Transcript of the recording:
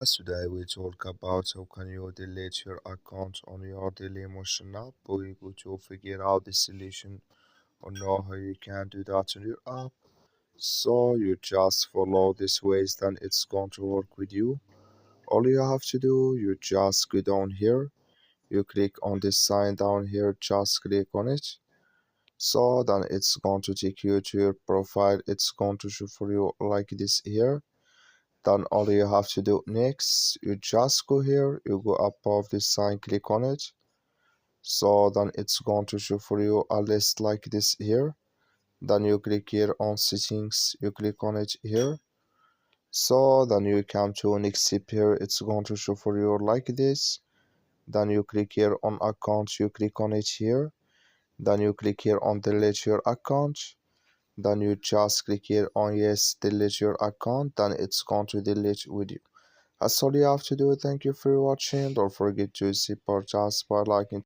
Today we talk about how can you delete your account on your Dailymotion app. We go to figure out the solution or know how you can do that on your app. So you just follow this ways, then it's going to work with you. All you have to do, you just go down here. You click on this sign down here, just click on it. So then it's going to take you to your profile. It's going to show for you like this here. Then all you have to do next, you just go here, you go above this sign, click on it. So then it's going to show for you a list like this here. Then you click here on settings, you click on it here. So then you come to next step here, it's going to show for you like this. Then you click here on account, you click on it here. Then you click here on delete your account. Then you just click here on yes, delete your account. Then it's going to delete with you. That's all you have to do. Thank you for watching. Don't forget to support us by liking.